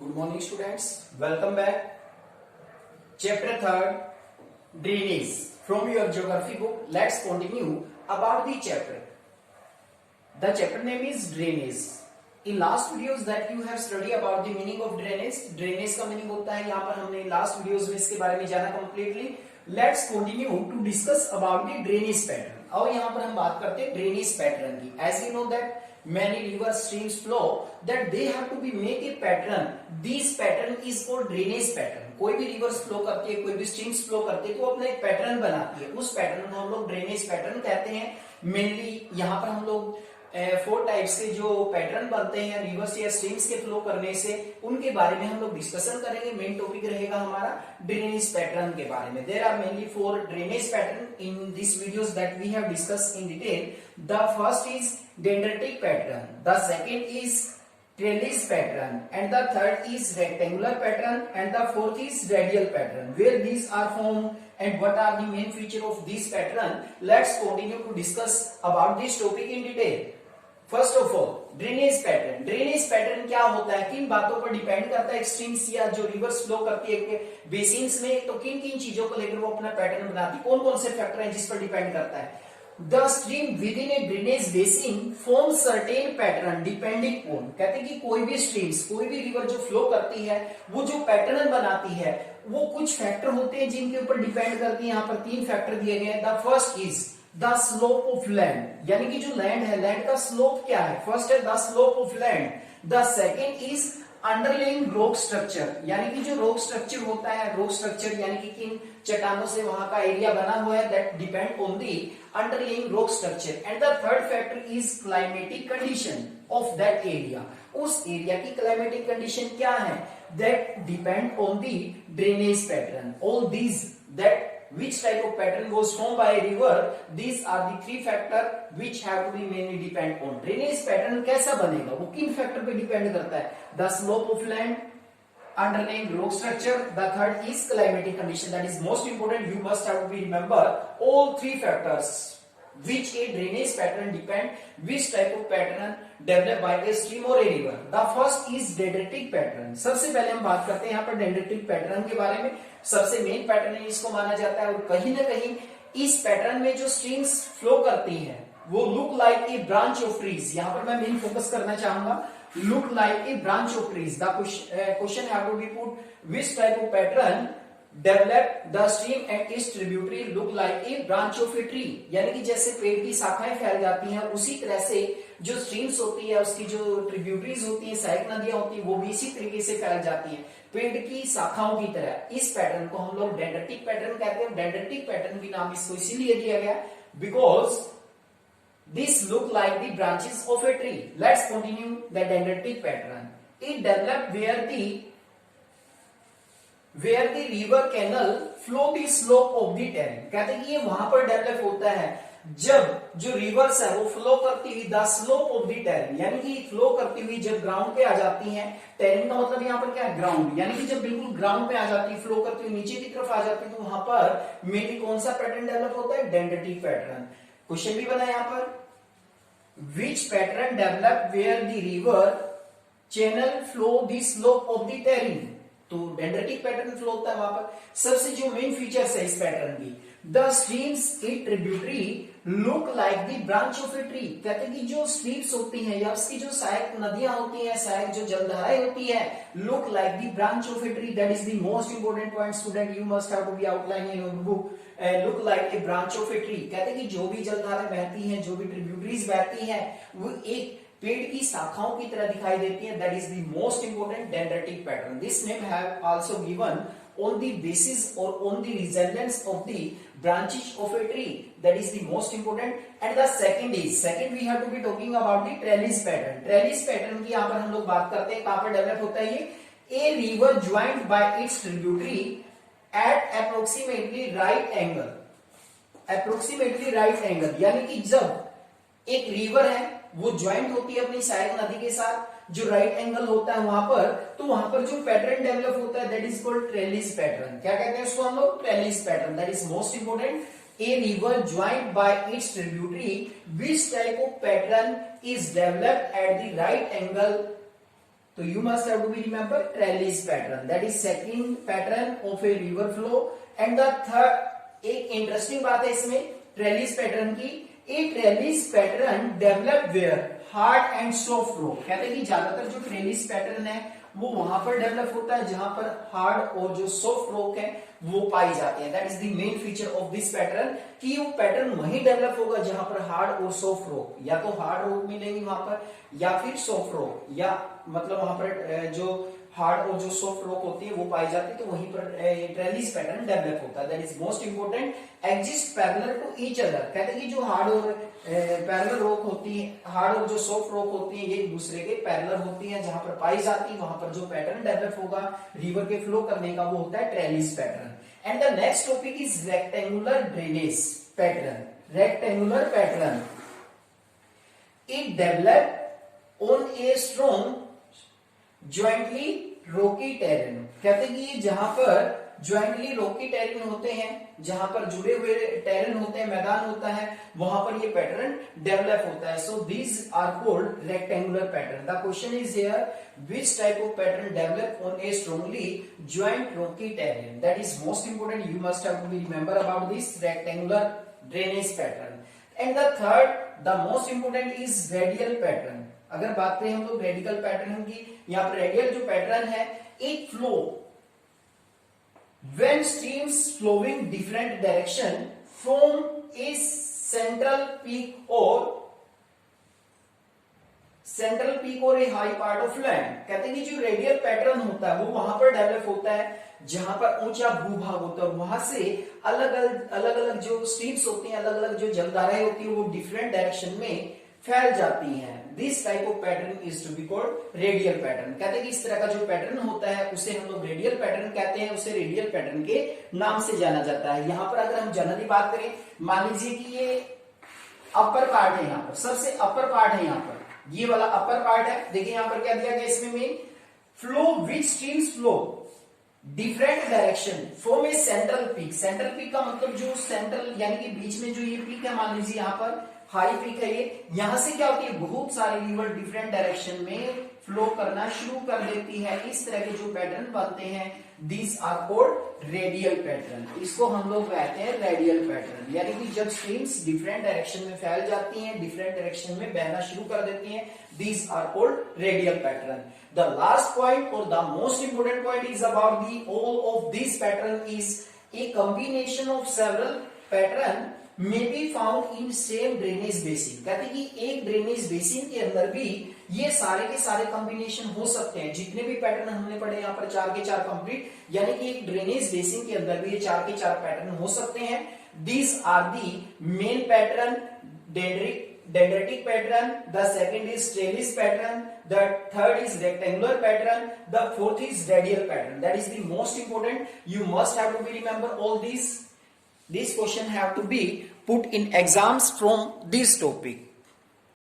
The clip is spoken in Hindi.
Good morning students, welcome back. Chapter 3rd, Drainage. From your geography book, let's continue about the chapter. The chapter name is Drainage. In last videos that you have studied about the meaning of drainage. Drainage का meaning होता है, यहाँ पर हमने last videos में इसके बारे में जाना completely. Let's continue to discuss about the drainage pattern. और यहाँ पर हम बात करते हैं drainage pattern की. As we know that many river streams flow that they have to be make a pattern. This pattern is called drainage pattern. कोई भी रिवर्स फ्लो करती है, कोई भी स्ट्रीम्स फ्लो करती है तो अपना एक पैटर्न बनाती है. उस पैटर्न को हम लोग ड्रेनेज पैटर्न कहते हैं. मेनली यहाँ पर हम लोग 4 टाइप्स के जो पैटर्न बनते हैं रिवर्स या स्ट्रीम्स के फ्लो करने से, उनके बारे में हम लोग डिस्कशन करेंगे. मेन टॉपिक रहेगा हमारा ड्रेनेज पैटर्न के बारे में. There are mainly 4 drainage pattern in this videos that we have discussed in detail. The first is dendritic pattern, the second is trellis pattern, and the third is rectangular pattern, and the fourth is radial pattern. Where these are formed and what are the main feature of this pattern, let's continue to discuss about this topic in detail. First of all, drainage pattern. Drainage pattern क्या होता है, किन बातों पर डिपेंड करता है? स्ट्रीम्स या जो रिवर्स फ्लो करती है बेसिन्स में, तो किन किन चीजों को लेकर वो अपना पैटर्न बनाती है, कौन कौन से फैक्टर हैं जिस पर डिपेंड करता है? The stream within a drainage basin forms certain pattern depending on. कहते हैं कि कोई भी स्ट्रीम्स, कोई भी रिवर जो फ्लो करती है, वो जो पैटर्न बनाती है, वो कुछ फैक्टर होते हैं जिनके ऊपर डिपेंड करती है. यहाँ पर 3 फैक्टर दिए गए हैं. The first is the slope of land, यानी कि जो लैंड है, लैंड का स्लोप क्या है? फर्स्ट है the slope of land. The second is underlying rock structure, यानी कि जो रॉक स्ट्रक्चर होता है, रॉक स्ट्रक्चर यानी कि किन चट्टानों से वहां का एरिया बना हुआ है, that depend on the underlying rock structure. And the third factor is climatic condition of that area. उस एरिया की क्लाइमेटिक कंडीशन क्या है? That depend on the drainage pattern. All these that which type of pattern was formed by a river, these are the 3 factor which have to be mainly depend on. drainage pattern कैसा बनेगा, वो किन फैक्टर पे डिपेंड करता है? the slope of land, underlying rock structure, the third is climatic condition. That is most important. You must have to be remember all 3 factors which a drainage pattern depend, which type of pattern developed by a stream or a river. The first is dendritic pattern. सबसे पहले हम बात करते हैं यहाँ पर dendritic pattern के बारे में. सबसे मेन पैटर्न इसको माना जाता है, और कहीं ना कहीं इस पैटर्न में जो स्ट्रीम्स फ्लो करती हैं वो look like a branch of trees. यहाँ पर मैं मेन फोकस करना चाहूंगा, look like a branch of trees. The question have to be put, which type of pattern develop the stream and its tributary look like a branch of a tree. यानी कि जैसे पेड़ की शाखाएं फैल जाती हैं, उसी तरह से जो स्ट्रीम्स होती है, उसकी जो ट्रिब्यूटरीज होती है, सहायक नदियां होती है, वो भी इसी तरीके से फैल जाती हैं पेड़ की शाखाओं की तरह. इस पैटर्न को हम लोग डेंड्रेटिक पैटर्न कहते हैं. डेंड्रेटिक पैटर्न की नाम इसको इसीलिए दिया गया because this look like the branches of a tree. Let's continue the dendritic pattern. It develop where the river canal flow the slope of the terrain. कहते हैं कि ये वहां पर डेवलप होता है जब जो रिवर्स है वो फ्लो करती हुई the slope of the terrain, यानी कि फ्लो करती हुई जब ग्राउंड पे आ जाती हैं. टेरेन का मतलब यहाँ पर क्या है? ग्राउंड. यानी कि जब बिल्कुल ग्राउंड पे आ जाती है, फ्लो करती हुई नीचे की तरफ आ जाती है, तो वहां पर मेनली कौन सा पैटर्न डेवलप होता है? Dendritic pattern. क्वेश्चन भी बना यहाँ पर, which pattern develop where the river channel flow the slope of the terrain. तो डेंड्रेटिक पैटर्न फ्लो होता है वहां पर. सबसे जो मेन फीचर्स है इस पैटर्न की, द स्ट्रीम्स की tributary look like the branch of a tree. कहते हैं कि जो स्ट्रीम्स होती हैं या उसकी जो सहायक नदियां होती हैं, सहायक जो जलधाराएं होती है, look like the branch of a tree. That is the most important point student, you must have to be outline in your book. Look like a branch of a tree. कहते हैं कि जो भी जलधाराएं बहती हैं, जो भी ट्रिब्यूटरीज बहती हैं, वो एक पेड़ की शाखाओं की तरह दिखाई देती है. That is the most important dendritic pattern. This name have also given on the basis or on the resemblance of the branches of a tree. That is the most important. And the second we have to be talking about the trellis pattern. trellis pattern की यहाँ पर हम लोग बात करते हैं, कहां पर डेवलप होता है ये? A river joined by its tributary at approximately right angle. approximately right angle यानी कि जब एक रिवर है वो ज्वाइंट होती है अपनी सहायक नदी के साथ, जो राइट एंगल होता है वहां पर, तो वहां पर जो पैटर्न डेवलप होता है that is called trellis pattern. क्या कहते हैं उसको हम लोग? Trellis pattern. That is most important. A river joint bye it's tributary, which type of pattern is developed at the right angle तो you must have to be remember trellis pattern. That is second pattern of a river flow. And the third, एक इंटरेस्टिंग बात है इसमें ट्रेलिस पैटर्न की. A trellis pattern develop where hard and soft rock. कहते हैं कि ज्यादातर जो ट्रेलिस पैटर्न है वो वहां पर डेवलप होता है जहां पर हार्ड और जो सॉफ्ट रॉक है वो पाई जाते हैं. That is the main feature of this pattern कि वो पैटर्न वहीं डेवलप होगा जहां पर हार्ड और सॉफ्ट रॉक, या तो हार्ड रॉक मिलेंगी वहां पर या फिर सॉफ्ट रॉक, या मतलब वहां पर जो हार्ड और जो सॉफ्ट रॉक होती है वो पाई जाती है, तो वहीं पर ट्रेलिस पैटर्न डेवलप होता है. That is most important. Exist parallel to each other. कहते हैं कि जो हार्ड और पैरेलल रॉक होती है, हार्ड और जो सॉफ्ट रॉक होती है, ये एक दूसरे के पैरेलल होती है, जहां पर पाई जाती है वहां पर जो पैटर्न डेवलप होगा रिवर के फ्लो करने का वो होता है trellis pattern. And the next topic is rectangular drainage pattern. Rectangular pattern it develop on a strong jointly Rocky terrain. कहते हैं कि जहां पर ज्वाइंटली रॉकी टेरेन होते हैं, जहां पर जुड़े हुए टेरेन होते हैं, मैदान होता है, वहां पर ये पैटर्न डेवलप होता है. So these are called rectangular pattern. The question is here which type of pattern develop on a strongly joint rocky terrain. That is most important. You must have to be remember about this rectangular drainage pattern. And the third, the most important is radial pattern. अगर बात करें हम लोग रेडिकल पैटर्न की, यहाँ पर रेडियल जो पैटर्न है, एक flow when streams flowing different direction from a central peak or a high part of land. कहते हैं कि जो रेडियल पैटर्न होता है वो वहां पर डेवलप होता है जहां पर ऊंचा भूभाग होता है, वहां से अलग अलग जो स्ट्रीम्स होती हैं, अलग अलग जो जलधाराएं होती है वो डिफरेंट डायरेक्शन में फैल जाती हैं. This type of pattern is to be called radial pattern. कहते हैं कि इस तरह का जो पैटर्न होता है उसे हम लोग रेडियल पैटर्न कहते हैं, उसे रेडियल पैटर्न के नाम से जाना जाता है. यहाँ पर अगर हम जनरली बात करें, मान लीजिए कि ये अपर पार्ट है, यहाँ पर सबसे अपर पार्ट है, यहाँ पर ये वाला अपर पार्ट है. देखिए यहाँ पर क्या दिया गया इसमें में flow which streams flow different direction from A central peak. Central peak का मतलब जो सेंट्रल यानी कि बीच में जो ये पीक है, मान लीजिए यहाँ पर हाई पीक है, ये यहां से क्या होती है बहुत सारी रिवर डिफरेंट डायरेक्शन में फ्लो करना शुरू कर देती है. इस तरह के जो पैटर्न बनते हैं these are called radial pattern. इसको हम लोग कहते हैं रेडियल पैटर्न. यानी कि जब स्ट्रीम्स डिफरेंट डायरेक्शन में फैल जाती हैं, डिफरेंट डायरेक्शन में बहना शुरू कर देती हैं, these are called radial pattern. The last point और the most important point is about the all of this pattern is a combination of several pattern may be found in same drainage basin. कहते हैं कि एक ड्रेनेज बेसिन के अंदर भी ये सारे के सारे कॉम्बिनेशन हो सकते हैं. जितने भी पैटर्न हमने पढ़े यहाँ पर 4 के 4 कंप्लीट, यानी कि एक ड्रेनेज बेसिन के अंदर भी ये 4 के 4 पैटर्न हो सकते हैं. These are the main pattern, dendritic pattern, the second is trellis pattern, the third is rectangular pattern, the fourth is radial pattern. That is the most important. You must have to be remember all these. This question have to be put in exams from this topic.